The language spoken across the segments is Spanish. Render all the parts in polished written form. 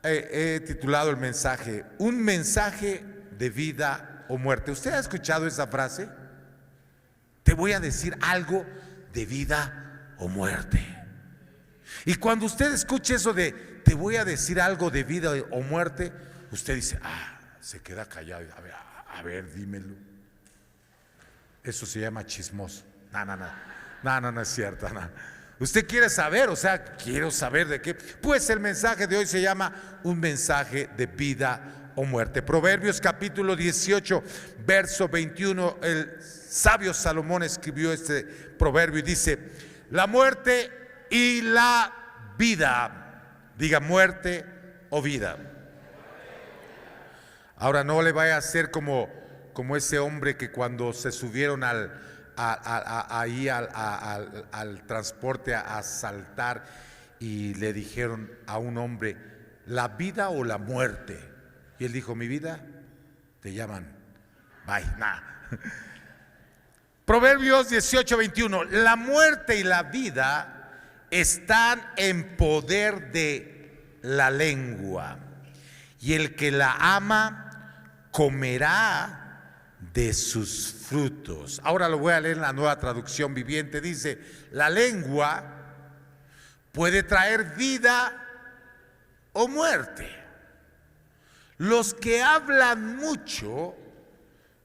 he titulado el mensaje, un mensaje de vida o muerte. ¿Usted ha escuchado esa frase? Te voy a decir algo de vida o muerte. Y cuando usted escuche eso de te voy a decir algo de vida o muerte, usted dice, se queda callado. A ver, dímelo. Eso se llama chismoso. No es cierto. No. Usted quiere saber, quiero saber de qué. Pues el mensaje de hoy se llama un mensaje de vida o muerte. Proverbios capítulo 18, verso 21. El sabio Salomón escribió este proverbio y dice: la muerte y la vida. Diga muerte o vida. Ahora no le vaya a hacer como ese hombre que cuando se subieron al transporte a saltar y le dijeron a un hombre, ¿la vida o la muerte? Y él dijo, mi vida, te llaman, bye, Proverbios 18, 21, la muerte y la vida están en poder de la lengua, y el que la ama comerá de sus frutos. Ahora lo voy a leer en la Nueva Traducción Viviente. Dice, la lengua puede traer vida o muerte. Los que hablan mucho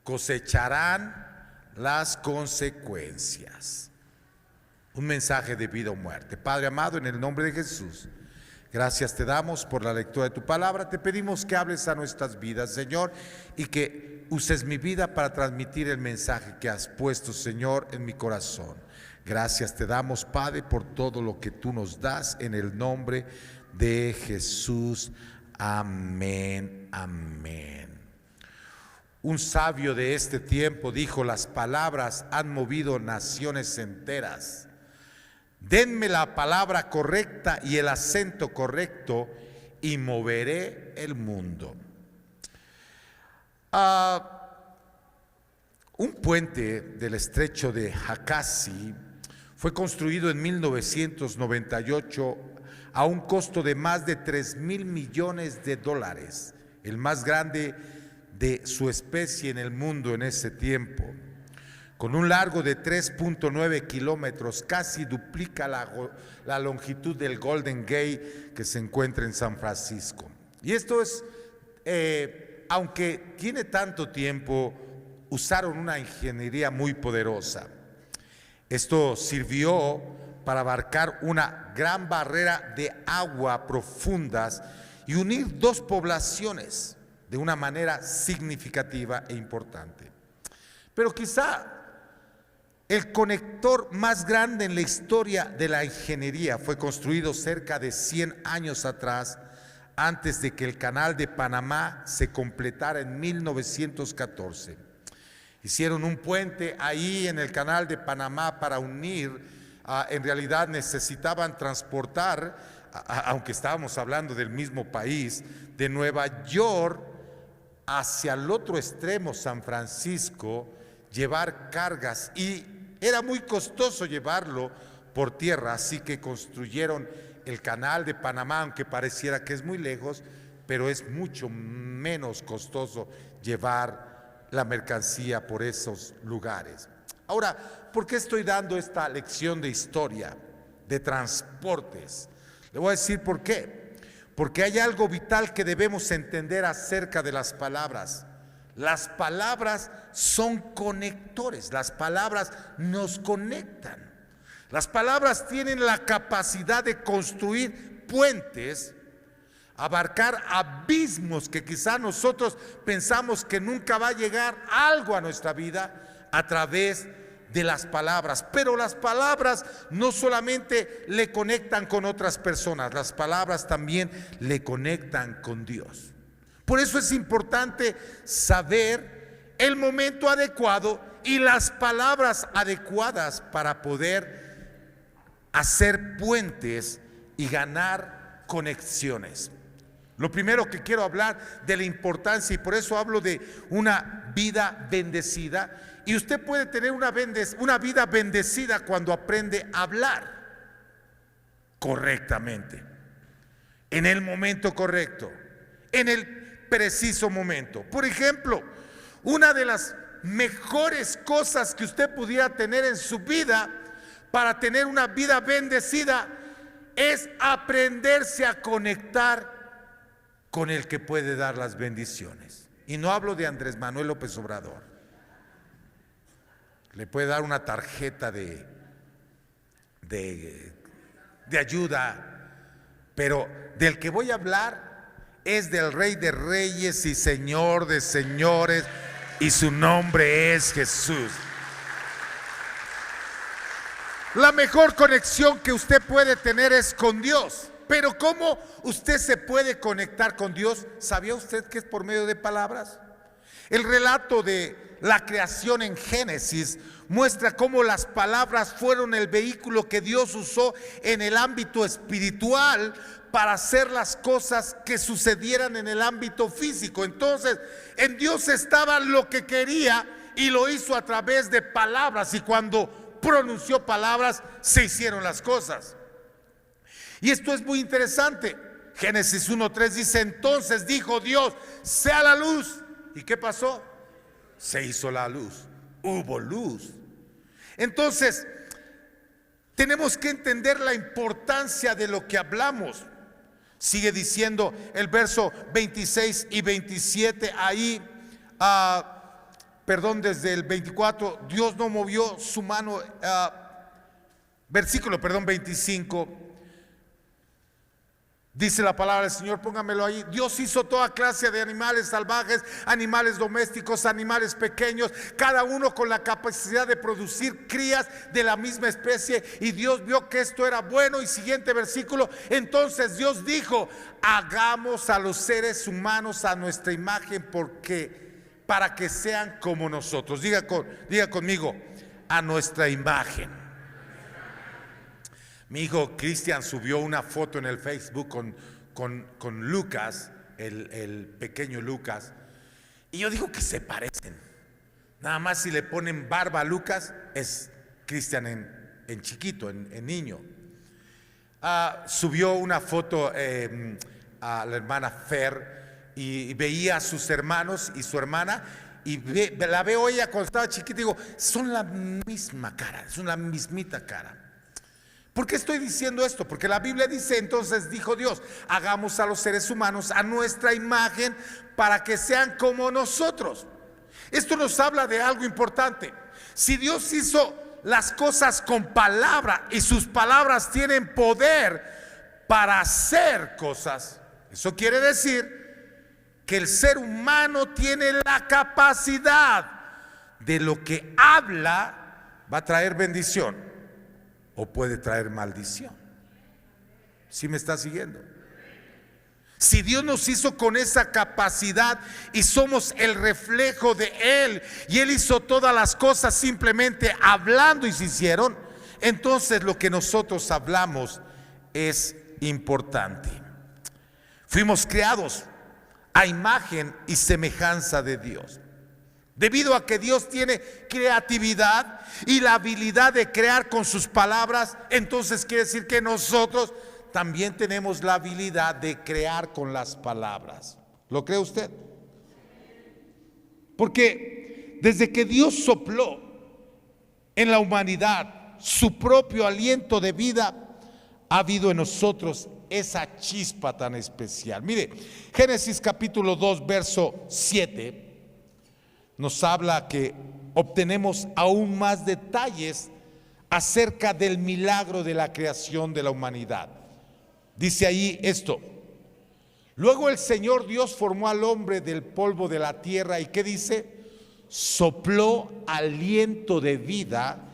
cosecharán las consecuencias. Un mensaje de vida o muerte. Padre amado, en el nombre de Jesús, gracias te damos por la lectura de tu palabra. Te pedimos que hables a nuestras vidas, Señor, y que uses mi vida para transmitir el mensaje que has puesto, Señor, en mi corazón. Gracias te damos, Padre, por todo lo que tú nos das, en el nombre de Jesús. Amén, amén. Un sabio de este tiempo dijo, las palabras han movido naciones enteras. Denme la palabra correcta y el acento correcto y moveré el mundo. Un puente del estrecho de Hakasi fue construido en 1998 a un costo de más de 3,000 millones de dólares, el más grande de su especie en el mundo en ese tiempo. Con un largo de 3.9 kilómetros, casi duplica la longitud del Golden Gate que se encuentra en San Francisco. Y esto es, aunque tiene tanto tiempo, usaron una ingeniería muy poderosa. Esto sirvió para abarcar una gran barrera de agua profundas y unir dos poblaciones de una manera significativa e importante. Pero quizá el conector más grande en la historia de la ingeniería fue construido cerca de 100 años atrás, antes de que el Canal de Panamá se completara en 1914. Hicieron un puente ahí en el Canal de Panamá para unir, en realidad necesitaban transportar, aunque estábamos hablando del mismo país, de Nueva York hacia el otro extremo, San Francisco, llevar cargas, y era muy costoso llevarlo por tierra, así que construyeron el Canal de Panamá, aunque pareciera que es muy lejos, pero es mucho menos costoso llevar la mercancía por esos lugares. Ahora, ¿por qué estoy dando esta lección de historia, de transportes? Le voy a decir por qué. Porque hay algo vital que debemos entender acerca de las palabras. Las palabras son conectores, las palabras nos conectan. Las palabras tienen la capacidad de construir puentes, abarcar abismos que quizá nosotros pensamos que nunca va a llegar algo a nuestra vida a través de las palabras. Pero las palabras no solamente le conectan con otras personas, las palabras también le conectan con Dios. Por eso es importante saber el momento adecuado y las palabras adecuadas para poder hacer puentes y ganar conexiones. Lo primero que quiero hablar de la importancia, y por eso hablo de una vida bendecida, y usted puede tener una vida bendecida cuando aprende a hablar correctamente. en el momento correcto, en el preciso momento. Por ejemplo, una de las mejores cosas que usted pudiera tener en su vida para tener una vida bendecida es aprenderse a conectar con el que puede dar las bendiciones. Y no hablo de Andrés Manuel López Obrador. Le puede dar una tarjeta de ayuda, pero del que voy a hablar es del Rey de Reyes y Señor de Señores, y su nombre es Jesús. La mejor conexión que usted puede tener es con Dios. Pero ¿cómo usted se puede conectar con Dios? ¿Sabía usted que es por medio de palabras? El relato de la creación en Génesis muestra cómo las palabras fueron el vehículo que Dios usó en el ámbito espiritual para hacer las cosas que sucedieran en el ámbito físico. Entonces, en Dios estaba lo que quería y lo hizo a través de palabras, y cuando pronunció palabras se hicieron las cosas. Y esto es muy interesante. Génesis 1:3 dice: entonces dijo Dios, sea la luz. ¿Y qué pasó? Se hizo la luz, hubo luz. Entonces, tenemos que entender la importancia de lo que hablamos. Sigue diciendo el verso 26 y 27 ahí, desde el 24, Dios no movió su mano, versículo 25, dice la palabra del Señor, póngamelo ahí. Dios hizo toda clase de animales salvajes, animales domésticos, animales pequeños, cada uno con la capacidad de producir crías de la misma especie, y Dios vio que esto era bueno. Y siguiente versículo: entonces Dios dijo, hagamos a los seres humanos a nuestra imagen, para que sean como nosotros. Diga conmigo, a nuestra imagen. Mi hijo Cristian subió una foto en el Facebook con Lucas, el pequeño Lucas, y yo digo que se parecen. Nada más si le ponen barba a Lucas, es Cristian en chiquito, en niño. Subió una foto a la hermana Fer, y veía a sus hermanos y su hermana, y la veo ella cuando estaba chiquita, y digo, son la misma cara, son la mismita cara. ¿Por qué estoy diciendo esto? Porque la Biblia dice, entonces dijo Dios, hagamos a los seres humanos a nuestra imagen para que sean como nosotros. Esto nos habla de algo importante. Si Dios hizo las cosas con palabra y sus palabras tienen poder para hacer cosas, eso quiere decir que el ser humano tiene la capacidad de lo que habla va a traer bendición o puede traer maldición. ¿Sí me está siguiendo? Si Dios nos hizo con esa capacidad y somos el reflejo de Él, y Él hizo todas las cosas simplemente hablando y se hicieron, entonces lo que nosotros hablamos es importante. Fuimos creados a imagen y semejanza de Dios. Debido a que Dios tiene creatividad y la habilidad de crear con sus palabras, entonces quiere decir que nosotros también tenemos la habilidad de crear con las palabras. ¿Lo cree usted? Porque desde que Dios sopló en la humanidad su propio aliento de vida, ha habido en nosotros esa chispa tan especial. Mire, Génesis capítulo 2, verso 7. Nos habla que obtenemos aún más detalles acerca del milagro de la creación de la humanidad. Dice ahí esto: luego el Señor Dios formó al hombre del polvo de la tierra, y ¿qué dice? Sopló aliento de vida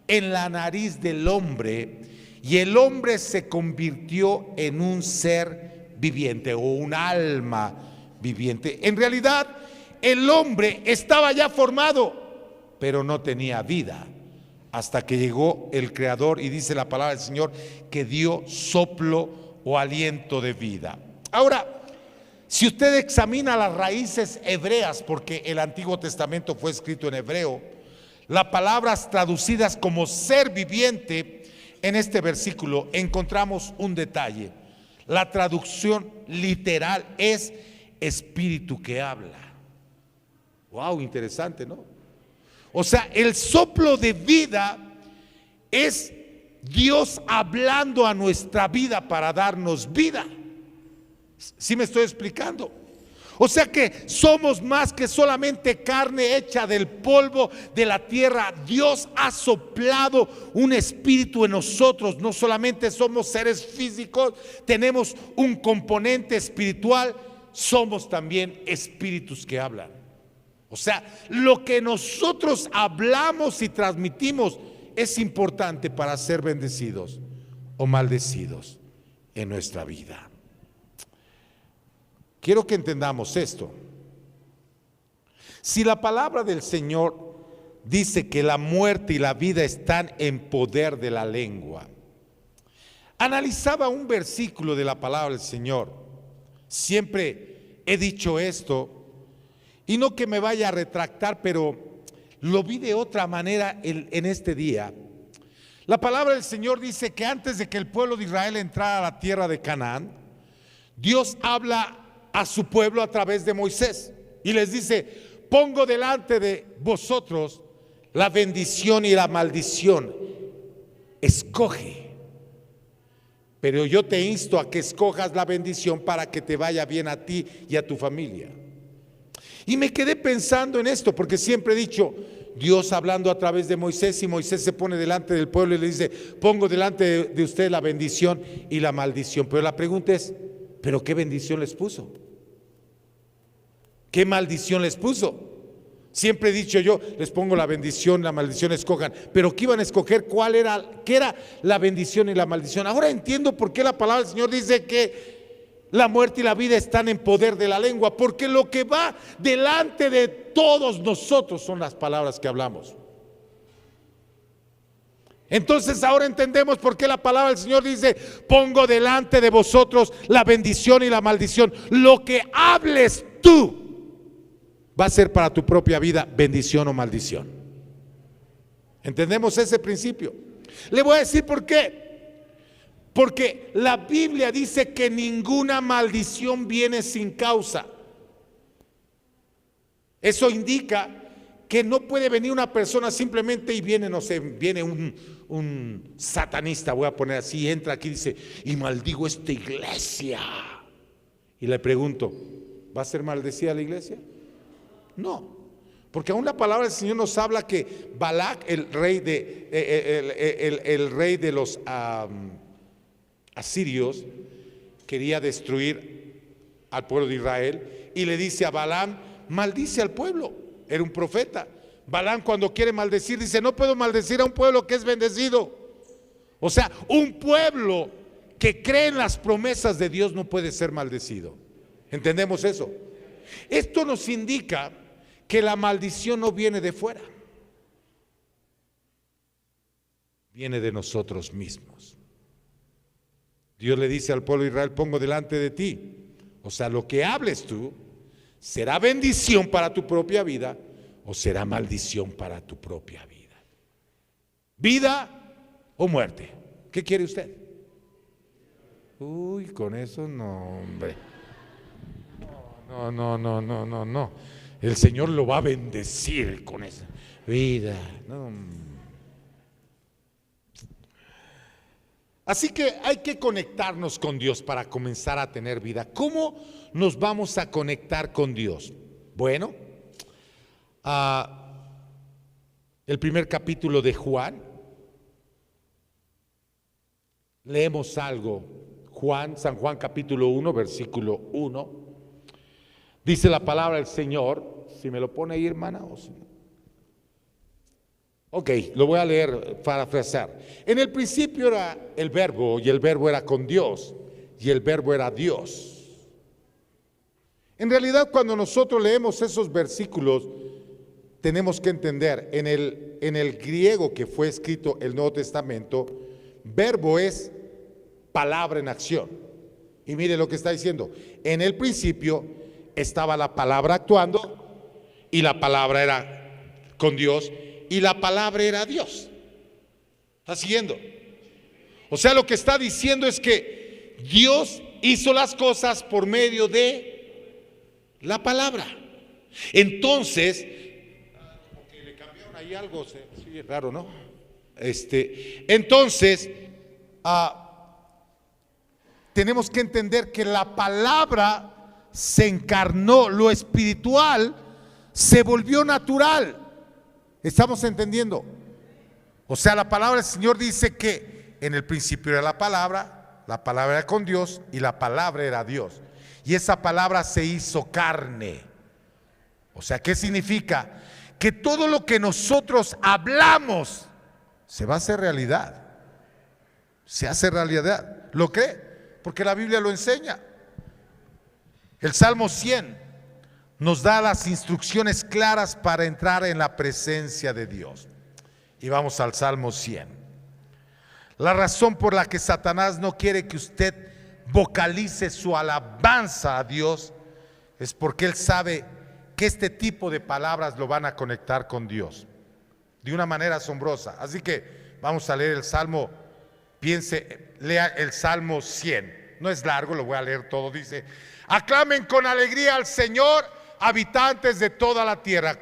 en la nariz del hombre, y el hombre se convirtió en un ser viviente o un alma viviente. En realidad, el hombre estaba ya formado, pero no tenía vida, hasta que llegó el Creador, y dice la palabra del Señor que dio soplo o aliento de vida. Ahora, si usted examina las raíces hebreas, porque el Antiguo Testamento fue escrito en hebreo, las palabras traducidas como ser viviente, en este versículo encontramos un detalle. La traducción literal es espíritu que habla. Wow, interesante, ¿no? O sea, el soplo de vida es Dios hablando a nuestra vida para darnos vida. ¿Sí me estoy explicando? O sea que somos más que solamente carne hecha del polvo de la tierra. Dios ha soplado un espíritu en nosotros. No solamente somos seres físicos, tenemos un componente espiritual, somos también espíritus que hablan. O sea, lo que nosotros hablamos y transmitimos es importante para ser bendecidos o maldecidos en nuestra vida. Quiero que entendamos esto. Si la palabra del Señor dice que la muerte y la vida están en poder de la lengua, analizaba un versículo de la palabra del Señor. Siempre he dicho esto, y no que me vaya a retractar, pero lo vi de otra manera en este día. La palabra del Señor dice que antes de que el pueblo de Israel entrara a la tierra de Canaán, Dios habla a su pueblo a través de Moisés y les dice: pongo delante de vosotros la bendición y la maldición, escoge. Pero yo te insto a que escojas la bendición para que te vaya bien a ti y a tu familia. Y me quedé pensando en esto, porque siempre he dicho, Dios hablando a través de Moisés, y Moisés se pone delante del pueblo y le dice: pongo delante de usted la bendición y la maldición. Pero la pregunta es: ¿pero qué bendición les puso? ¿Qué maldición les puso? Siempre he dicho yo, les pongo la bendición, la maldición, escojan. Pero ¿qué iban a escoger? ¿Qué era la bendición y la maldición? Ahora entiendo por qué la palabra del Señor dice que la muerte y la vida están en poder de la lengua. Porque lo que va delante de todos nosotros son las palabras que hablamos. Entonces ahora entendemos por qué la palabra del Señor dice: pongo delante de vosotros la bendición y la maldición. Lo que hables tú va a ser para tu propia vida bendición o maldición. ¿Entendemos ese principio? Le voy a decir por qué. Porque la Biblia dice que ninguna maldición viene sin causa. Eso indica que no puede venir una persona simplemente y viene, no sé, viene un satanista, voy a poner así, entra aquí y dice: y maldigo esta iglesia. Y le pregunto: ¿va a ser maldecida la iglesia? No, porque aún la palabra del Señor nos habla que Balac, el rey de los asirios, quería destruir al pueblo de Israel, y le dice a Balaam: maldice al pueblo. Era un profeta. Balaam, cuando quiere maldecir, dice: no puedo maldecir a un pueblo que es bendecido. O sea, un pueblo que cree en las promesas de Dios no puede ser maldecido. ¿Entendemos eso? Esto nos indica que la maldición no viene de fuera, viene de nosotros mismos. Dios le dice al pueblo de Israel: pongo delante de ti. O sea, lo que hables tú será bendición para tu propia vida o será maldición para tu propia vida. Vida o muerte. ¿Qué quiere usted? Uy, con eso no, hombre. No. El Señor lo va a bendecir con esa vida. No. Así que hay que conectarnos con Dios para comenzar a tener vida. ¿Cómo nos vamos a conectar con Dios? Bueno, el primer capítulo de Juan, leemos algo. San Juan capítulo 1, versículo 1. Dice la palabra del Señor. Si me lo pone ahí, hermana, o si no. Ok, lo voy a leer, parafrasear. En el principio era el verbo, y el verbo era con Dios, y el verbo era Dios. En realidad, cuando nosotros leemos esos versículos, tenemos que entender, en el griego que fue escrito el Nuevo Testamento, verbo es palabra en acción. Y mire lo que está diciendo: en el principio estaba la palabra actuando, y la palabra era con Dios, y la palabra era Dios. ¿Está siguiendo? O sea, lo que está diciendo es que Dios hizo las cosas por medio de la palabra. Entonces, como que le cambiaron ahí algo, sí, raro, ¿no? Entonces, tenemos que entender que la palabra se encarnó, lo espiritual se volvió natural. ¿Estamos entendiendo? O sea, la palabra del Señor dice que en el principio era la palabra era con Dios y la palabra era Dios. Y esa palabra se hizo carne. O sea, ¿qué significa? Que todo lo que nosotros hablamos se va a hacer realidad. Se hace realidad. ¿Lo cree? Porque la Biblia lo enseña. El Salmo 100 nos da las instrucciones claras para entrar en la presencia de Dios. Y vamos al Salmo 100. La razón por la que Satanás no quiere que usted vocalice su alabanza a Dios es porque él sabe que este tipo de palabras lo van a conectar con Dios de una manera asombrosa. Así que vamos a leer el Salmo, lea el Salmo 100. No es largo, lo voy a leer todo. Dice: aclamen con alegría al Señor, habitantes de toda la tierra.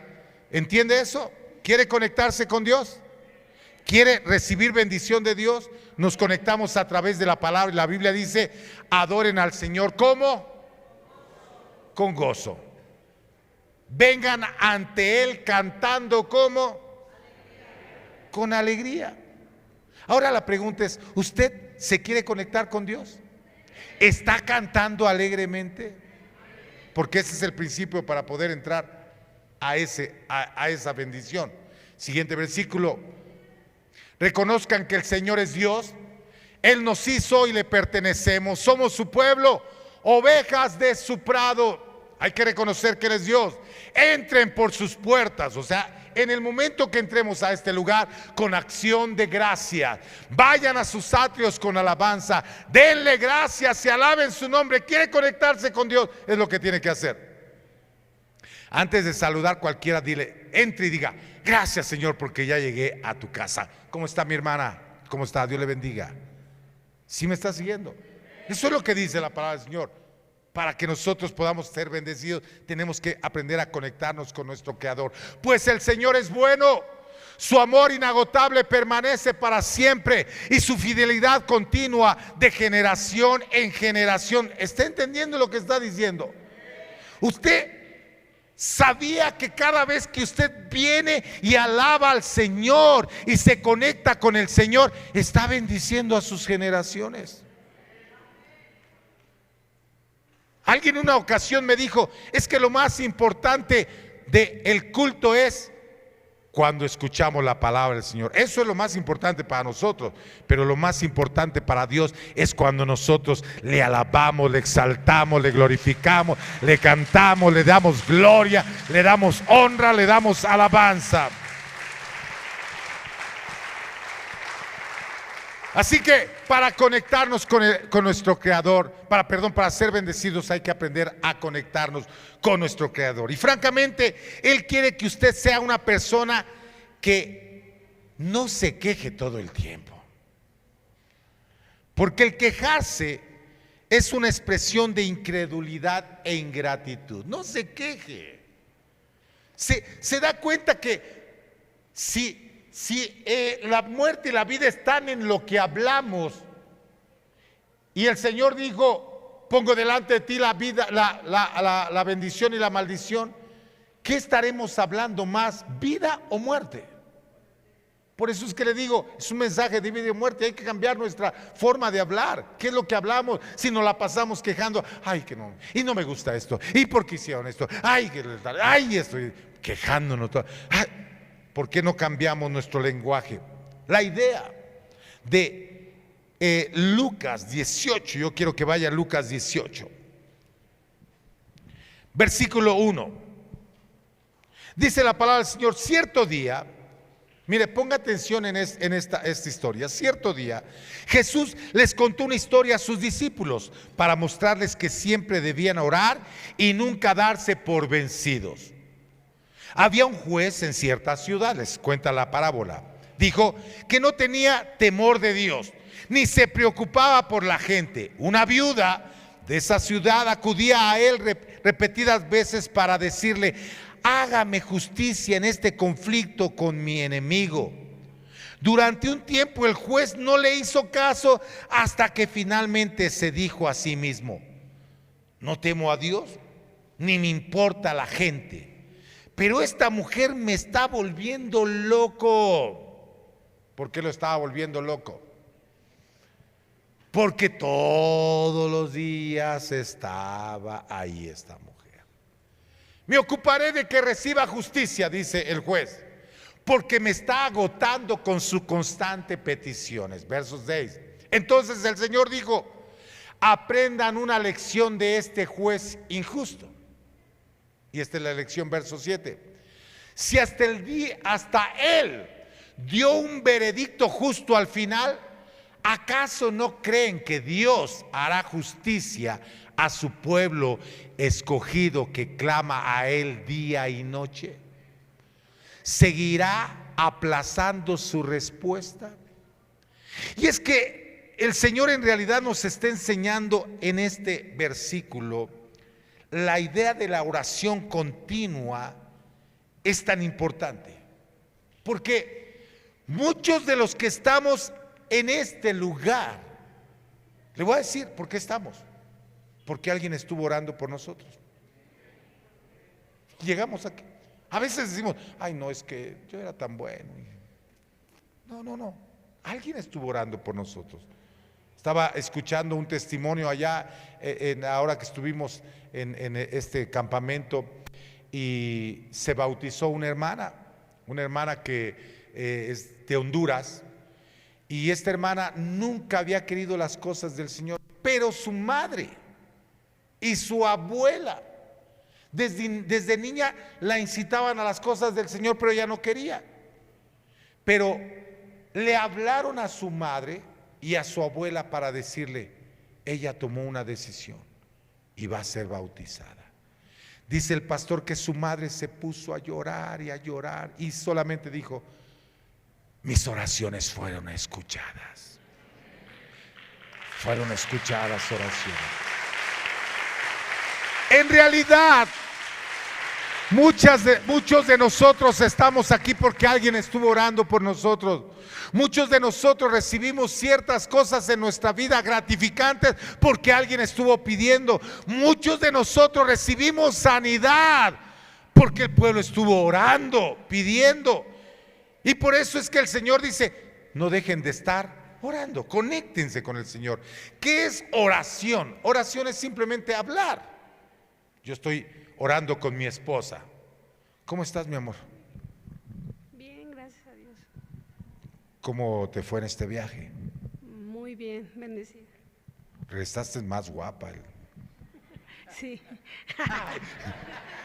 ¿Entiende eso? ¿Quiere conectarse con Dios? ¿Quiere recibir bendición de Dios? Nos conectamos a través de la palabra, y la Biblia dice: adoren al Señor. ¿Cómo? Con gozo. Vengan ante Él cantando. ¿Cómo? Con alegría. Ahora la pregunta es: ¿usted se quiere conectar con Dios? ¿Está cantando alegremente? Porque ese es el principio para poder entrar a esa bendición. Siguiente versículo: reconozcan que el Señor es Dios, Él nos hizo y le pertenecemos, somos su pueblo, ovejas de su prado. Hay que reconocer que Él es Dios. Entren por sus puertas, o sea, en el momento que entremos a este lugar, con acción de gracia, vayan a sus atrios con alabanza, denle gracias y alaben su nombre. ¿Quiere conectarse con Dios? Es lo que tiene que hacer. Antes de saludar cualquiera, dile, entre y diga: gracias, Señor, porque ya llegué a tu casa. ¿Cómo está mi hermana? ¿Cómo está? Dios le bendiga. ¿Sí me está siguiendo? Eso es lo que dice la palabra del Señor. Para que nosotros podamos ser bendecidos, tenemos que aprender a conectarnos con nuestro Creador. Pues el Señor es bueno, su amor inagotable permanece para siempre y su fidelidad continua de generación en generación. ¿Está entendiendo lo que está diciendo? Usted sabía que cada vez que usted viene y alaba al Señor y se conecta con el Señor, está bendiciendo a sus generaciones. Alguien en una ocasión me dijo: es que lo más importante del culto es cuando escuchamos la palabra del Señor. Eso es lo más importante para nosotros, pero lo más importante para Dios es cuando nosotros le alabamos, le exaltamos, le glorificamos, le cantamos, le damos gloria, le damos honra, le damos alabanza. Así que para conectarnos con nuestro Creador, para ser bendecidos, hay que aprender a conectarnos con nuestro Creador. Y francamente, Él quiere que usted sea una persona que no se queje todo el tiempo. Porque el quejarse es una expresión de incredulidad e ingratitud. No se queje. Se da cuenta que si la muerte y la vida están en lo que hablamos, y el Señor dijo: pongo delante de ti la vida, la bendición y la maldición, ¿qué estaremos hablando más, vida o muerte? Por eso es que le digo, es un mensaje de vida y muerte. Hay que cambiar nuestra forma de hablar. ¿Qué es lo que hablamos? Si nos la pasamos quejando: ay, que no, y no me gusta esto, y por qué hicieron esto, ay, estoy quejándonos. Ay, ¿por qué no cambiamos nuestro lenguaje? La idea de Lucas 18, yo quiero que vaya a Lucas 18, versículo 1. Dice la palabra del Señor: cierto día, mire, ponga atención en esta historia. Cierto día, Jesús les contó una historia a sus discípulos para mostrarles que siempre debían orar y nunca darse por vencidos. Había un juez en cierta ciudad, les cuenta la parábola. Dijo que no tenía temor de Dios, ni se preocupaba por la gente. Una viuda de esa ciudad acudía a él repetidas veces para decirle: hágame justicia en este conflicto con mi enemigo. Durante un tiempo el juez no le hizo caso, hasta que finalmente se dijo a sí mismo: no temo a Dios, ni me importa la gente, pero esta mujer me está volviendo loco. ¿Por qué lo estaba volviendo loco? Porque todos los días estaba ahí esta mujer. Me ocuparé de que reciba justicia, dice el juez, porque me está agotando con sus constantes peticiones. Verso 6. Entonces el Señor dijo: aprendan una lección de este juez injusto. Y esta es la lección, verso 7. Si hasta él dio un veredicto justo al final, ¿acaso no creen que Dios hará justicia a su pueblo escogido que clama a él día y noche? ¿Seguirá aplazando su respuesta? Y es que el Señor en realidad nos está enseñando en este versículo la idea de la oración continua. Es tan importante porque muchos de los que estamos en este lugar, le voy a decir por qué estamos: porque alguien estuvo orando por nosotros. Llegamos aquí. A veces decimos: ay, no, es que yo era tan bueno. No, alguien estuvo orando por nosotros. Estaba escuchando un testimonio allá, ahora que estuvimos en este campamento, y se bautizó una hermana que es de Honduras, y esta hermana nunca había querido las cosas del Señor, pero su madre y su abuela desde niña la incitaban a las cosas del Señor, pero ella no quería. Pero le hablaron a su madre y a su abuela para decirle: ella tomó una decisión y va a ser bautizada. Dice el pastor que su madre se puso a llorar y solamente dijo: mis oraciones fueron escuchadas. Fueron escuchadas oraciones. En realidad, muchos de nosotros estamos aquí porque alguien estuvo orando por nosotros. Muchos de nosotros recibimos ciertas cosas en nuestra vida gratificantes porque alguien estuvo pidiendo. Muchos de nosotros recibimos sanidad porque el pueblo estuvo orando, pidiendo. Y por eso es que el Señor dice: no dejen de estar orando, conéctense con el Señor. ¿Qué es oración? Oración es simplemente hablar. Yo estoy orando con mi esposa. ¿Cómo estás, mi amor? Bien, gracias a Dios. ¿Cómo te fue en este viaje? Muy bien, bendecida. Regresaste más guapa. Sí.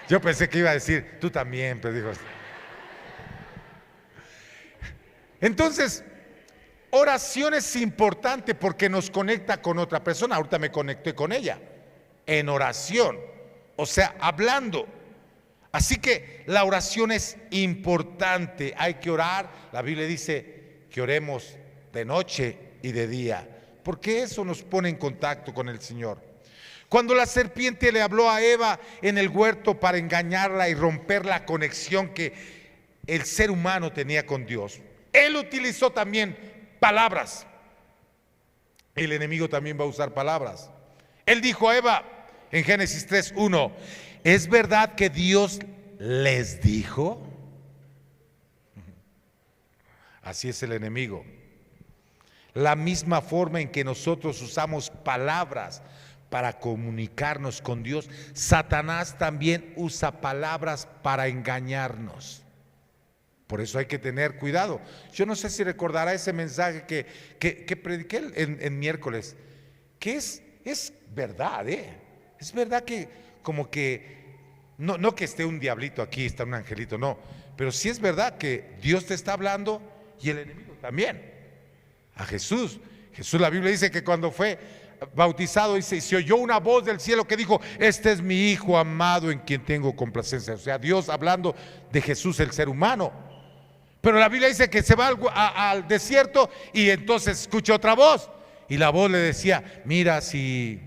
Yo pensé que iba a decir: tú también, pero dijo. Entonces, oración es importante porque nos conecta con otra persona. Ahorita me conecté con ella en oración, o sea, hablando. Así que la oración es importante. Hay que orar. La Biblia dice que oremos de noche y de día, porque eso nos pone en contacto con el Señor. Cuando la serpiente le habló a Eva en el huerto para engañarla y romper la conexión que el ser humano tenía con Dios, él utilizó también palabras. El enemigo también va a usar palabras. Él dijo a Eva en Génesis 3:1: ¿es verdad que Dios les dijo? Así es el enemigo. La misma forma en que nosotros usamos palabras para comunicarnos con Dios, Satanás también usa palabras para engañarnos. Por eso hay que tener cuidado. Yo no sé si recordará ese mensaje que prediqué en miércoles, que es verdad, es verdad que como que, no que esté un diablito aquí, está un angelito, no, pero sí es verdad que Dios te está hablando y el enemigo también. A Jesús, la Biblia dice que cuando fue bautizado, dice, se oyó una voz del cielo que dijo: este es mi hijo amado en quien tengo complacencia. O sea, Dios hablando de Jesús, el ser humano. Pero la Biblia dice que se va al desierto y entonces escucha otra voz, y la voz le decía: mira, si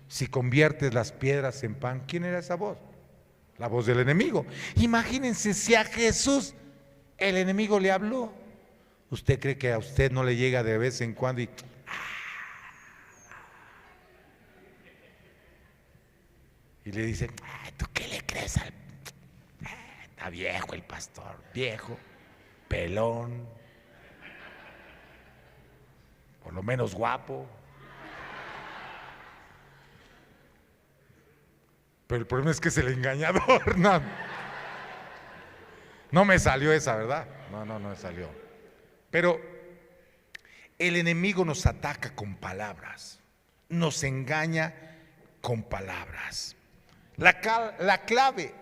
Si conviertes las piedras en pan, ¿quién era esa voz? La voz del enemigo. Imagínense si a Jesús el enemigo le habló. ¿Usted cree que a usted no le llega de vez en cuando y le dice, ¿tú qué le crees al... Está viejo el pastor, viejo, pelón, por lo menos guapo? Pero el problema es que es el engañador. No me salió esa, ¿verdad? No me salió. Pero el enemigo nos ataca con palabras, nos engaña con palabras. La clave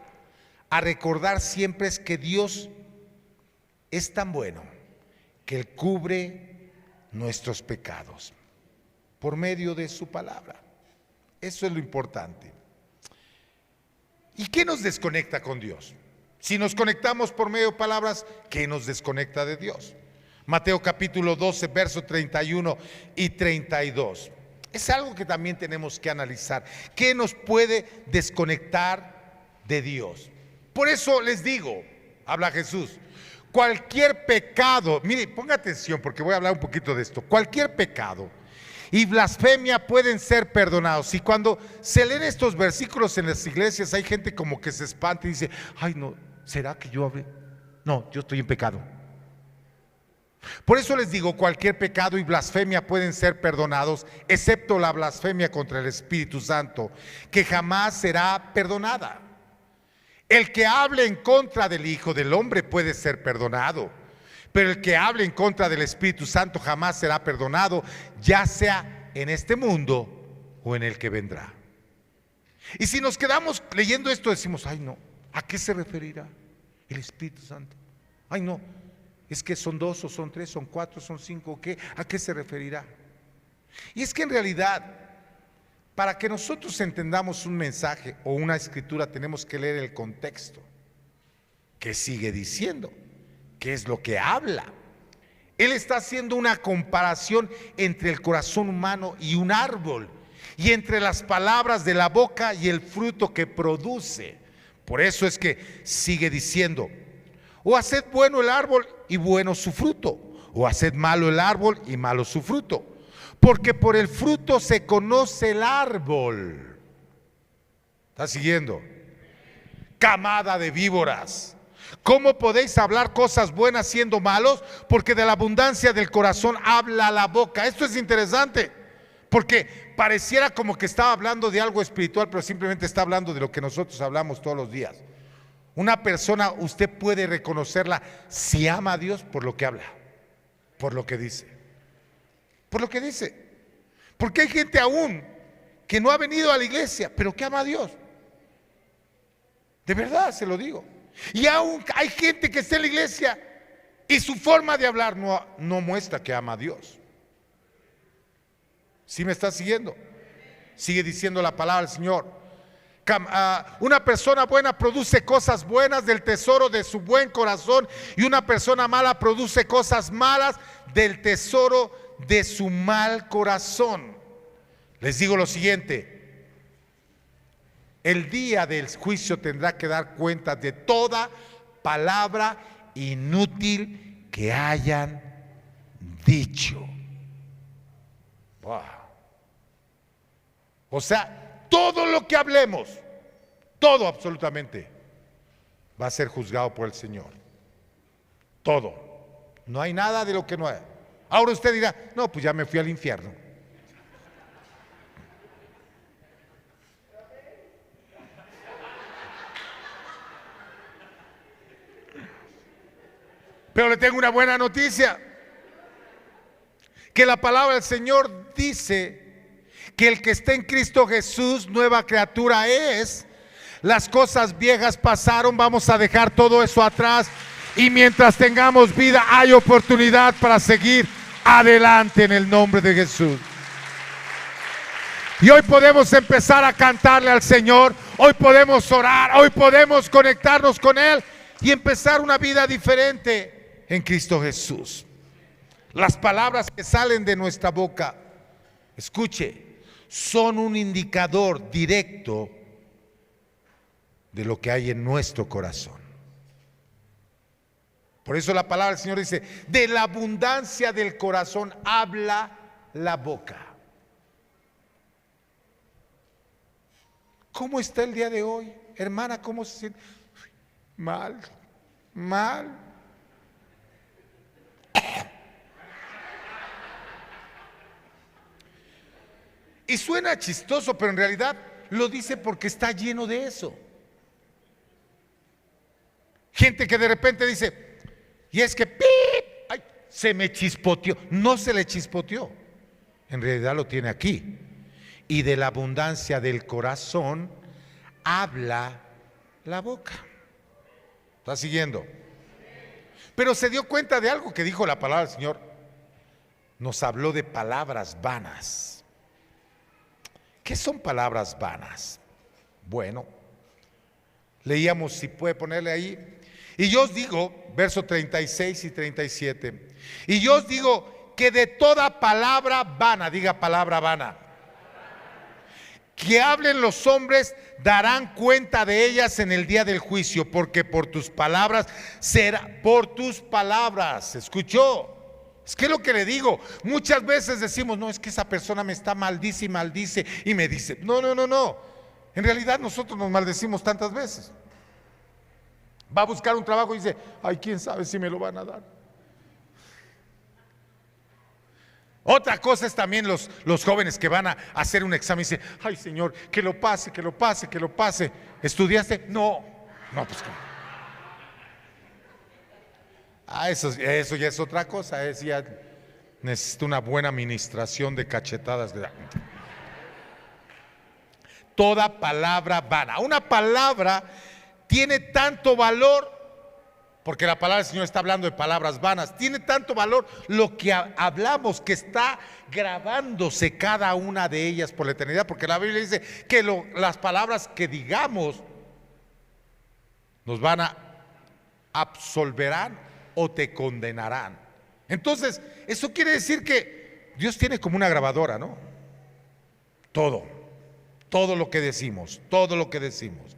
a recordar siempre es que Dios es tan bueno que Él cubre nuestros pecados por medio de su palabra. Eso es lo importante. ¿Y qué nos desconecta con Dios? Si nos conectamos por medio de palabras, ¿qué nos desconecta de Dios? Mateo capítulo 12, verso 31 y 32. Es algo que también tenemos que analizar. ¿Qué nos puede desconectar de Dios? Por eso les digo, habla Jesús, cualquier pecado, mire, ponga atención porque voy a hablar un poquito de esto. Cualquier pecado y blasfemia pueden ser perdonados. Y cuando se leen estos versículos en las iglesias, hay gente como que se espanta y dice, ay no, ¿será que yo hablé? No, yo estoy en pecado. Por eso les digo, cualquier pecado y blasfemia pueden ser perdonados, excepto la blasfemia contra el Espíritu Santo, que jamás será perdonada. El que hable en contra del Hijo del Hombre puede ser perdonado, pero el que hable en contra del Espíritu Santo jamás será perdonado, ya sea en este mundo o en el que vendrá. Y si nos quedamos leyendo esto, decimos, ay no, ¿a qué se referirá el Espíritu Santo? Ay no, es que son 2 o son 3, son 4, son 5, ¿qué? ¿A qué se referirá? Y es que en realidad, para que nosotros entendamos un mensaje o una escritura, tenemos que leer el contexto. ¿Qué sigue diciendo? ¿Qué es lo que habla? Él está haciendo una comparación entre el corazón humano y un árbol, y entre las palabras de la boca y el fruto que produce. Por eso es que sigue diciendo, o haced bueno el árbol y bueno su fruto, o haced malo el árbol y malo su fruto, porque por el fruto se conoce el árbol. ¿Está siguiendo? Camada de víboras, ¿cómo podéis hablar cosas buenas siendo malos? Porque de la abundancia del corazón habla la boca. Esto es interesante, porque pareciera como que estaba hablando de algo espiritual, pero simplemente está hablando de lo que nosotros hablamos todos los días. Una persona, usted puede reconocerla si ama a Dios por lo que habla, por lo que dice, por lo que dice. Porque hay gente aún que no ha venido a la iglesia, pero que ama a Dios. De verdad se lo digo. Y aún hay gente que está en la iglesia y su forma de hablar no muestra que ama a Dios. ¿Sí me está siguiendo? Sigue diciendo la palabra del Señor. Una persona buena produce cosas buenas del tesoro de su buen corazón, y una persona mala produce cosas malas del tesoro de su mal corazón. Les digo lo siguiente: el día del juicio tendrá que dar cuenta de toda palabra inútil que hayan dicho. Wow. O sea, todo lo que hablemos, todo absolutamente, va a ser juzgado por el Señor. Todo. No hay nada de lo que no hay. Ahora usted dirá, no, pues ya me fui al infierno. Pero le tengo una buena noticia, que la palabra del Señor dice que el que está en Cristo Jesús, nueva criatura es. Las cosas viejas pasaron, vamos a dejar todo eso atrás, y mientras tengamos vida hay oportunidad para seguir adelante en el nombre de Jesús. Y hoy podemos empezar a cantarle al Señor, hoy podemos orar, hoy podemos conectarnos con Él y empezar una vida diferente en Cristo Jesús. Las palabras que salen de nuestra boca, escuche, son un indicador directo de lo que hay en nuestro corazón. Por eso la palabra del Señor dice, de la abundancia del corazón habla la boca. ¿Cómo está el día de hoy? Hermana, ¿cómo se siente? Mal, mal. Y suena chistoso, pero en realidad lo dice porque está lleno de eso. Gente que de repente dice, y es que ¡pip! Ay, se me chispoteó. No se le chispoteó. En realidad lo tiene aquí. Y de la abundancia del corazón habla la boca. ¿Está siguiendo? Pero se dio cuenta de algo que dijo la palabra del Señor. Nos habló de palabras vanas. ¿Qué son palabras vanas? Bueno, leíamos, si puede ponerle ahí. Y yo os digo, versos 36 y 37, y yo os digo que de toda palabra vana, diga palabra vana, que hablen los hombres, darán cuenta de ellas en el día del juicio, porque por tus palabras será, por tus palabras, ¿escuchó? Es que es lo que le digo, muchas veces decimos, no, es que esa persona me está maldice y maldice y me dice, no, en realidad nosotros nos maldecimos tantas veces. Va a buscar un trabajo y dice, ay, quién sabe si me lo van a dar. Otra cosa es también los jóvenes que van a hacer un examen y dicen, ay Señor, que lo pase, que lo pase, que lo pase. ¿Estudiaste? No, pues ¿cómo? Eso ya es otra cosa, ya necesita una buena administración de cachetadas. Toda palabra vana. Una palabra tiene tanto valor, porque la palabra del Señor está hablando de palabras vanas, tiene tanto valor lo que hablamos, que está grabándose cada una de ellas por la eternidad, porque la Biblia dice que las palabras que digamos nos van a absolverán o te condenarán. Entonces, eso quiere decir que Dios tiene como una grabadora, ¿no? Todo lo que decimos, todo lo que decimos.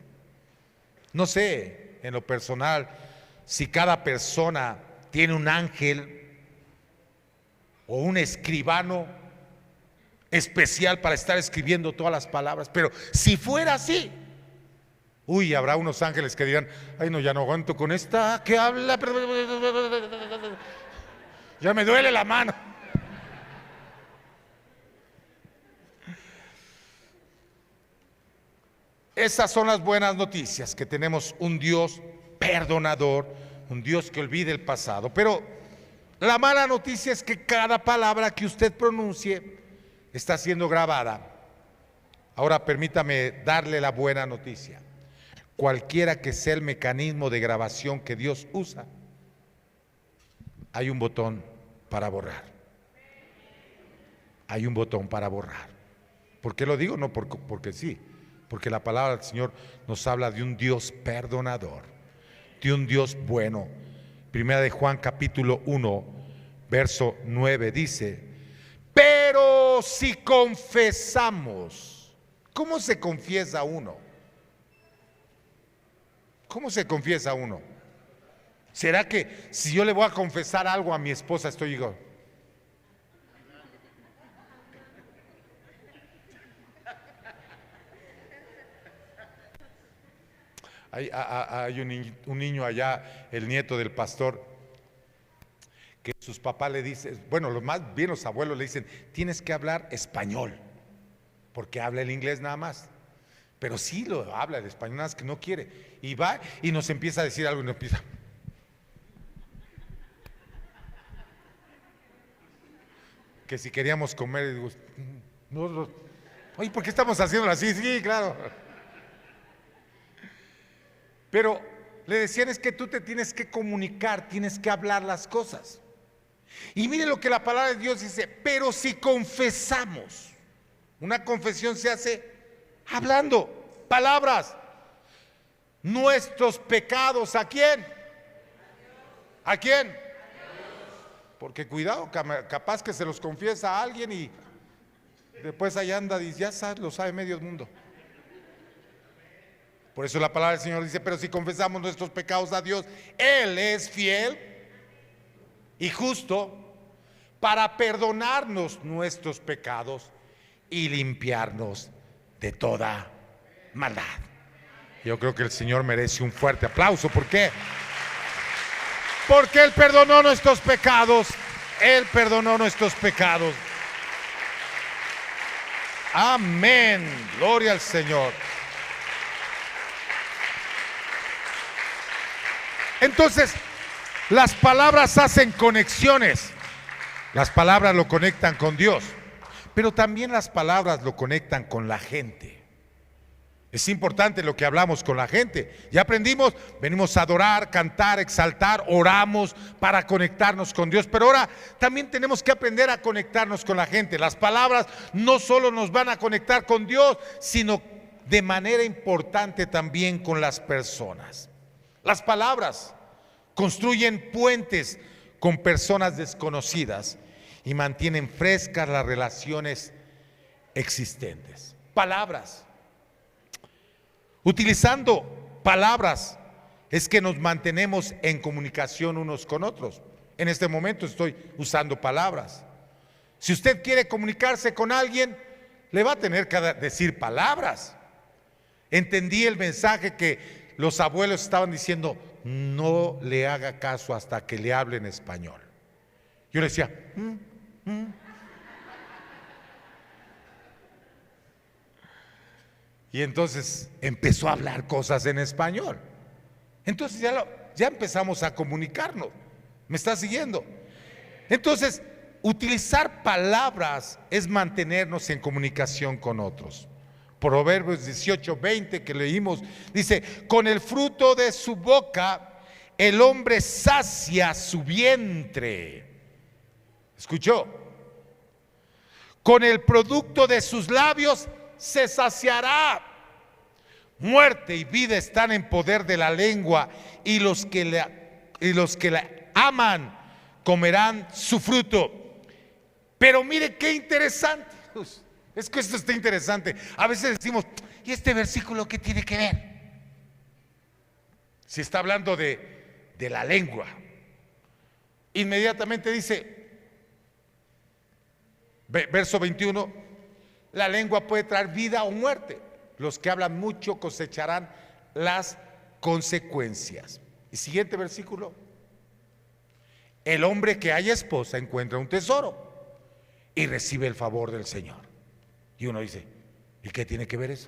No sé, en lo personal, si cada persona tiene un ángel o un escribano especial para estar escribiendo todas las palabras, pero si fuera así, uy, habrá unos ángeles que dirán, ay no, ya no aguanto con esta que habla, ya me duele la mano. Esas son las buenas noticias, que tenemos un Dios perdonador, un Dios que olvide el pasado. Pero la mala noticia es que cada palabra que usted pronuncie está siendo grabada. Ahora permítame darle la buena noticia. Cualquiera que sea el mecanismo de grabación que Dios usa, hay un botón para borrar. Hay un botón para borrar. ¿Por qué lo digo? No porque sí, porque la palabra del Señor nos habla de un Dios perdonador, de un Dios bueno. Primera de Juan capítulo 1, verso 9 dice, pero si confesamos, ¿cómo se confiesa uno? ¿Cómo se confiesa uno? ¿Será que si yo le voy a confesar algo a mi esposa, digo, hay un niño allá, el nieto del pastor, que sus papás le dicen, bueno, más bien los abuelos le dicen, tienes que hablar español, porque habla el inglés nada más. Pero sí lo habla el español, nada más que no quiere. Y va y nos empieza a decir algo y nos empieza. Que si queríamos comer, digo, no, oye, ¿por qué estamos haciéndolo así? Sí, claro. Pero le decían, es que tú te tienes que comunicar, tienes que hablar las cosas. Y mire lo que la palabra de Dios dice, pero si confesamos, una confesión se hace hablando palabras, nuestros pecados, ¿a quién? ¿A quién? Porque cuidado, capaz que se los confiesa a alguien y después ahí anda y ya sabe, lo sabe medio mundo. Por eso la palabra del Señor dice, pero si confesamos nuestros pecados a Dios, Él es fiel y justo para perdonarnos nuestros pecados y limpiarnos de toda maldad. Yo creo que el Señor merece un fuerte aplauso. ¿Por qué? Porque Él perdonó nuestros pecados. Él perdonó nuestros pecados. Amén. Gloria al Señor. Entonces, las palabras hacen conexiones. Las palabras lo conectan con Dios, pero también las palabras lo conectan con la gente. Es importante lo que hablamos con la gente. Ya aprendimos, venimos a adorar, cantar, exaltar, oramos para conectarnos con Dios, pero ahora también tenemos que aprender a conectarnos con la gente. Las palabras no solo nos van a conectar con Dios, sino de manera importante también con las personas. Las palabras construyen puentes con personas desconocidas y mantienen frescas las relaciones existentes. Palabras. Utilizando palabras es que nos mantenemos en comunicación unos con otros. En este momento estoy usando palabras. Si usted quiere comunicarse con alguien, le va a tener que decir palabras. Entendí el mensaje que los abuelos estaban diciendo: no le haga caso hasta que le hable en español. Yo le decía, Y entonces empezó a hablar cosas en español. Entonces ya empezamos a comunicarnos. ¿Me está siguiendo? Entonces, utilizar palabras es mantenernos en comunicación con otros. Proverbios 18:20 que leímos dice: con el fruto de su boca el hombre sacia su vientre. ¿Escuchó? Con el producto de sus labios se saciará. Muerte y vida están en poder de la lengua, y los que la aman comerán su fruto. Pero mire qué interesante. Es que esto está interesante. A veces decimos, ¿y este versículo qué tiene que ver? Si está hablando de la lengua, inmediatamente dice, verso 21, la lengua puede traer vida o muerte. Los que hablan mucho cosecharán las consecuencias. Y siguiente versículo, el hombre que haya esposa encuentra un tesoro y recibe el favor del Señor. Y uno dice, ¿y qué tiene que ver eso?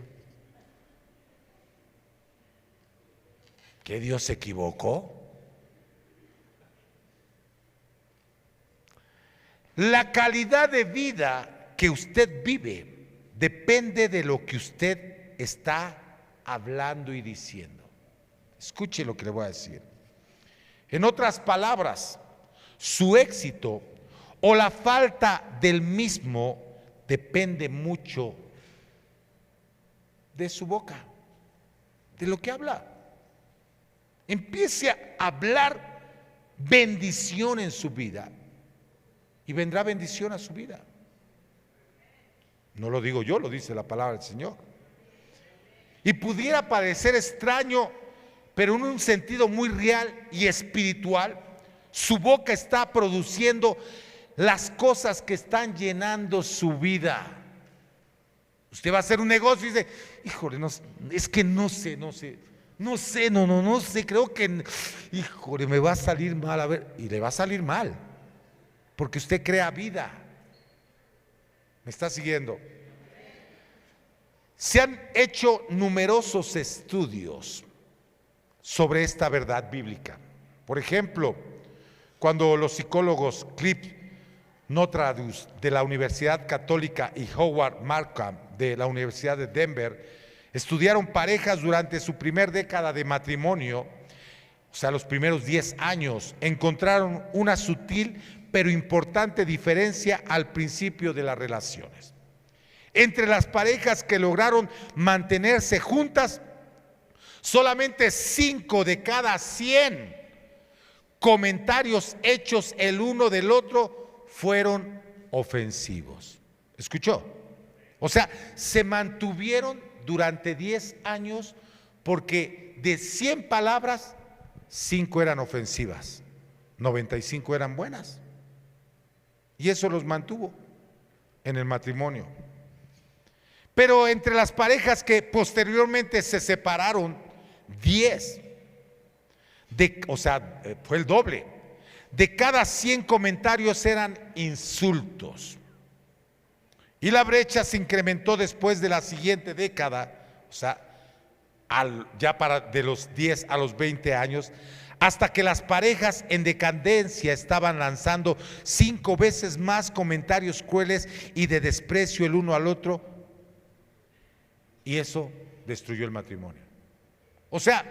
¿Que Dios se equivocó? La calidad de vida que usted vive depende de lo que usted está hablando y diciendo. Escuche lo que le voy a decir. En otras palabras, su éxito o la falta del mismo depende mucho de su boca, de lo que habla. Empiece a hablar bendición en su vida y vendrá bendición a su vida. No lo digo yo, lo dice la palabra del Señor. Y pudiera parecer extraño, pero en un sentido muy real y espiritual, su boca está produciendo las cosas que están llenando su vida. Usted va a hacer un negocio y dice, híjole, no, es que no sé, creo que, híjole, me va a salir mal, a ver, y le va a salir mal, porque usted crea vida. ¿Me está siguiendo? Se han hecho numerosos estudios sobre esta verdad bíblica. Por ejemplo, cuando los psicólogos Cliff Notradeus de la Universidad Católica y Howard Markham de la Universidad de Denver estudiaron parejas durante su primer década de matrimonio, o sea, los primeros 10 años, encontraron una sutil pero importante diferencia al principio de las relaciones. Entre las parejas que lograron mantenerse juntas, solamente 5 de cada 100 comentarios hechos el uno del otro fueron ofensivos. ¿Escuchó? O sea, se mantuvieron durante 10 años porque de 100 palabras, 5 eran ofensivas, 95 eran buenas. Y eso los mantuvo en el matrimonio. Pero entre las parejas que posteriormente se separaron, 10, fue el doble. De cada 100 comentarios eran insultos. Y la brecha se incrementó después de la siguiente década, o sea, de los 10 a los 20 años, hasta que las parejas en decadencia estaban lanzando 5 veces más comentarios crueles y de desprecio el uno al otro, y eso destruyó el matrimonio. O sea,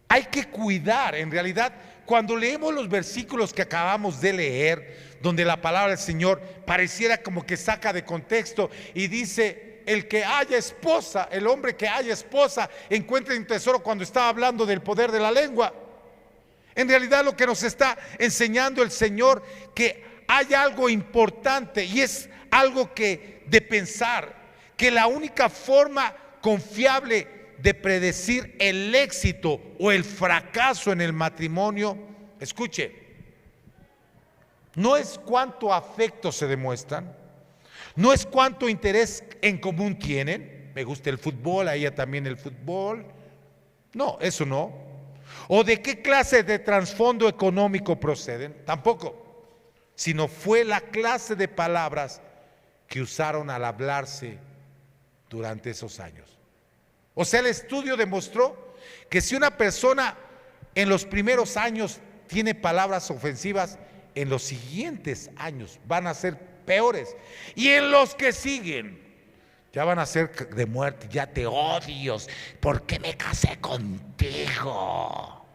hay que cuidar, en realidad, cuando leemos los versículos que acabamos de leer, donde la palabra del Señor pareciera como que saca de contexto y dice: el que haya esposa, el hombre que haya esposa, encuentre un tesoro, cuando estaba hablando del poder de la lengua. En realidad lo que nos está enseñando el Señor, que hay algo importante, y es algo que de pensar, que la única forma confiable de predecir el éxito o el fracaso en el matrimonio, escuche, no es cuánto afecto se demuestran, no es cuánto interés en común tienen. Me gusta el fútbol, a ella también el fútbol. No, eso no. O de qué clase de trasfondo económico proceden, tampoco. Sino fue la clase de palabras que usaron al hablarse durante esos años. O sea, el estudio demostró que si una persona en los primeros años tiene palabras ofensivas, en los siguientes años van a ser peores, y en los que siguen ya van a ser de muerte. Ya te odio, ¿por qué me casé contigo?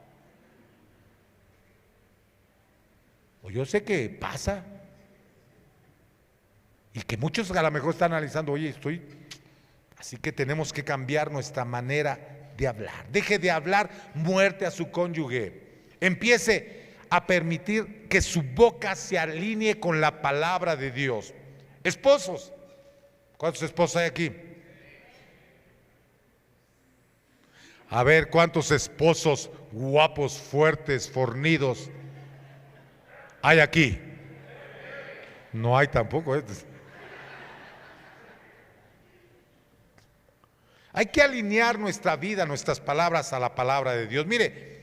O yo sé que pasa, y que muchos a lo mejor están analizando: oye, así que tenemos que cambiar nuestra manera de hablar. Deje de hablar muerte a su cónyuge, empiece a permitir que su boca se alinee con la palabra de Dios. Esposos, ¿cuántos esposos hay aquí? A ver, ¿cuántos esposos guapos, fuertes, fornidos hay aquí? No hay tampoco. Hay que alinear nuestra vida, nuestras palabras a la palabra de Dios. Mire,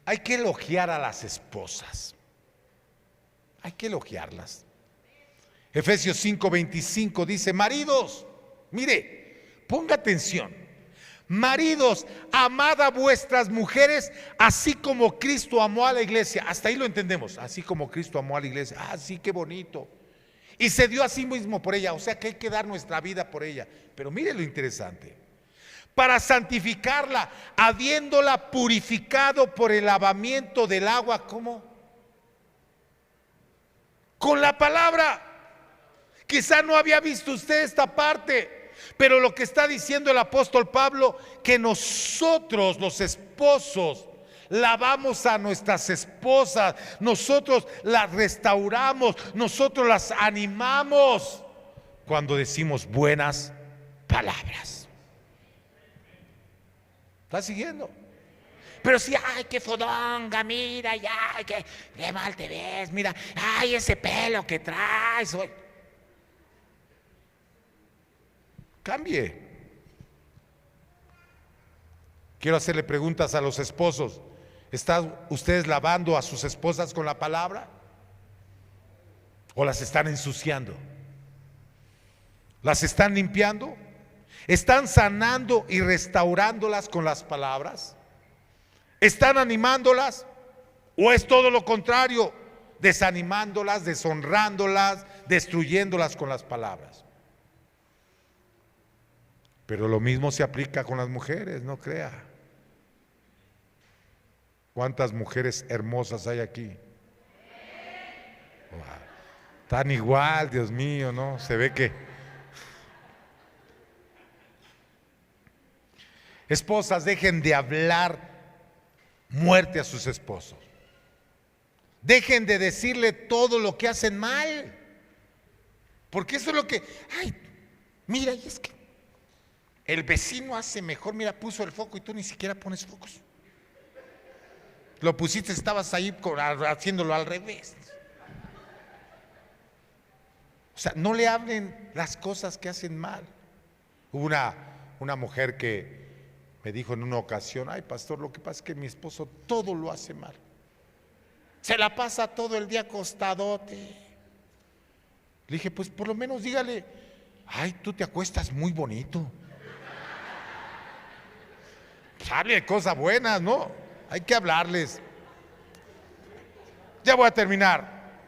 hay que elogiar a las esposas. Hay que elogiarlas. Efesios 5:25 dice: maridos, mire, ponga atención. Maridos, amad a vuestras mujeres, así como Cristo amó a la iglesia. Hasta ahí lo entendemos. Así como Cristo amó a la iglesia. Ah, sí, qué bonito. Y se dio a sí mismo por ella. O sea que hay que dar nuestra vida por ella. Pero mire lo interesante: para santificarla, habiéndola purificado por el lavamiento del agua. ¿Cómo? Con la palabra. Quizá no había visto usted esta parte, pero lo que está diciendo el apóstol Pablo, que nosotros los esposos lavamos a nuestras esposas, nosotros las restauramos, nosotros las animamos cuando decimos buenas palabras. ¿Está siguiendo? Pero si, ay, qué fodonga, mira, ya, qué mal te ves, mira, ay, ese pelo que traes. Cambie. Quiero hacerle preguntas a los esposos. ¿Están ustedes lavando a sus esposas con la palabra? ¿O las están ensuciando? ¿Las están limpiando? ¿Están sanando y restaurándolas con las palabras? ¿Están animándolas? ¿O es todo lo contrario? Desanimándolas, deshonrándolas, destruyéndolas con las palabras. Pero lo mismo se aplica con las mujeres, no crea. ¿Cuántas mujeres hermosas hay aquí? Wow. Tan igual, Dios mío, ¿no? Se ve que... Esposas, dejen de hablar muerte a sus esposos. Dejen de decirle todo lo que hacen mal. Porque eso es lo que, ay, mira, y es que el vecino hace mejor, mira, puso el foco y tú ni siquiera pones focos. Lo pusiste, estabas ahí haciéndolo al revés. O sea, no le hablen las cosas que hacen mal. Hubo una mujer que me dijo en una ocasión, ay pastor, lo que pasa es que mi esposo todo lo hace mal. Se la pasa todo el día acostadote. Le dije, pues por lo menos dígale, ay, tú te acuestas muy bonito. Pues hable de cosas buenas, ¿no? Hay que hablarles. Ya voy a terminar.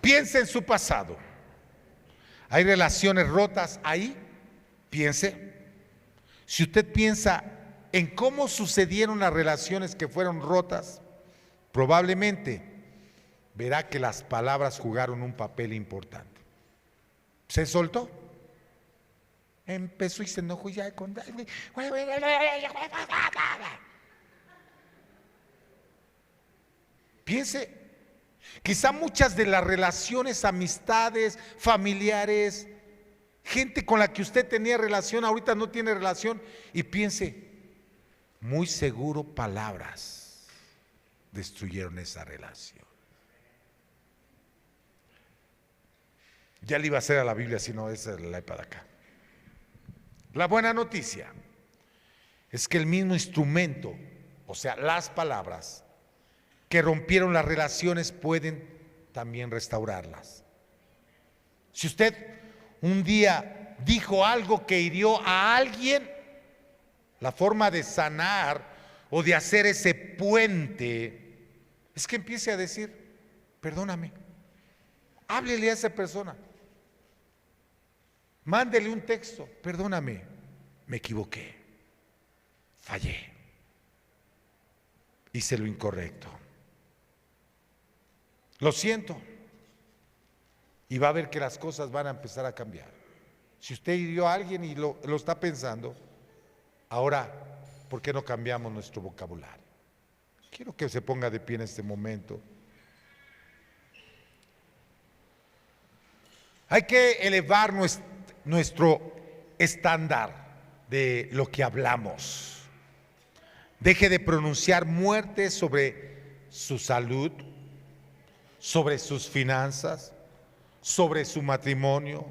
Piense en su pasado. ¿Hay relaciones rotas ahí? Piense. Si usted piensa en cómo sucedieron las relaciones que fueron rotas, probablemente verá que las palabras jugaron un papel importante. ¿Se soltó? Empezó y se enojó y ya con... Piense. Quizá muchas de las relaciones, amistades, familiares, gente con la que usted tenía relación, ahorita no tiene relación, y piense, muy seguro palabras destruyeron esa relación. Ya le iba a hacer a la Biblia, si no, esa es la iPad acá. La buena noticia es que el mismo instrumento, o sea, las palabras que rompieron las relaciones, pueden también restaurarlas. Si usted un día dijo algo que hirió a alguien, la forma de sanar o de hacer ese puente es que empiece a decir, perdóname, háblele a esa persona, mándele un texto, perdóname, me equivoqué, fallé, hice lo incorrecto. Lo siento. Y va a ver que las cosas van a empezar a cambiar. Si usted hirió a alguien y lo está pensando, ahora, ¿por qué no cambiamos nuestro vocabulario? Quiero que se ponga de pie en este momento. Hay que elevar nuestro estándar de lo que hablamos. Deje de pronunciar muerte sobre su salud, sobre sus finanzas, sobre su matrimonio,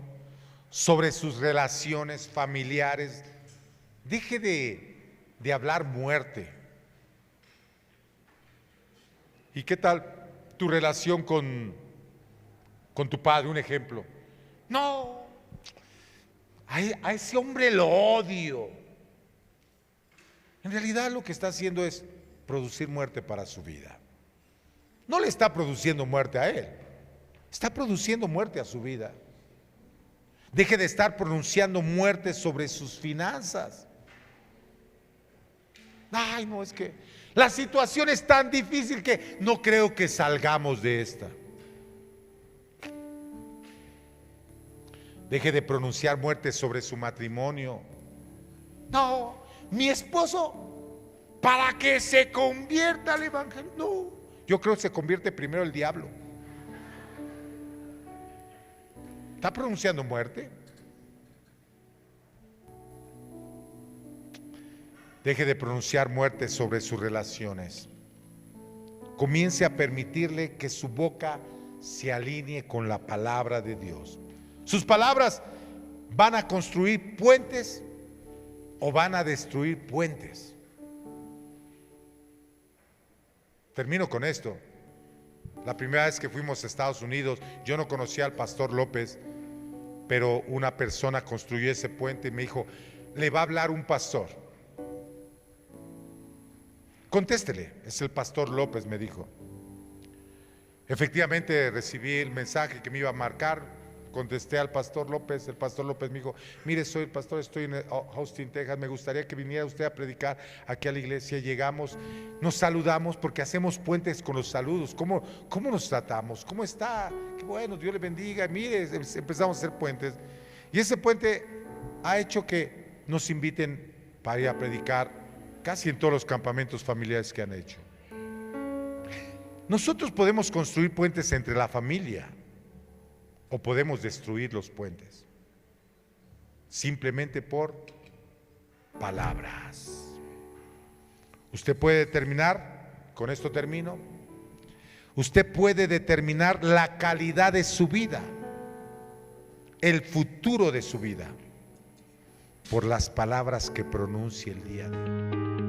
sobre sus relaciones familiares. Deje de hablar muerte. ¿Y qué tal tu relación con tu padre? Un ejemplo. No, a ese hombre lo odio. En realidad lo que está haciendo es producir muerte para su vida. No le está produciendo muerte a él, está produciendo muerte a su vida. Deje de estar pronunciando muerte sobre sus finanzas. Ay, no, es que la situación es tan difícil que no creo que salgamos de esta. Deje de pronunciar muerte sobre su matrimonio. No, mi esposo, para que se convierta al evangelio, no. Yo creo que se convierte primero el diablo. ¿Está pronunciando muerte? Deje de pronunciar muerte sobre sus relaciones. Comience a permitirle que su boca se alinee con la palabra de Dios. Sus palabras van a construir puentes o van a destruir puentes. Termino con esto. La primera vez que fuimos a Estados Unidos, yo no conocía al pastor López, pero una persona construyó ese puente y me dijo, le va a hablar un pastor. Contéstele, es el pastor López, me dijo. Efectivamente recibí el mensaje que me iba a marcar, contesté al pastor López, el pastor López me dijo, mire, soy el pastor, estoy en Austin, Texas, me gustaría que viniera usted a predicar aquí a la iglesia. Llegamos, nos saludamos porque hacemos puentes con los saludos. ¿Cómo nos tratamos? ¿Cómo está? Qué bueno, Dios le bendiga. Mire, empezamos a hacer puentes. Y ese puente ha hecho que nos inviten para ir a predicar casi en todos los campamentos familiares que han hecho. Nosotros podemos construir puentes entre la familia. o podemos destruir los puentes, simplemente por palabras. Usted puede determinar, con esto termino, usted puede determinar la calidad de su vida, el futuro de su vida, por las palabras que pronuncie el día de hoy.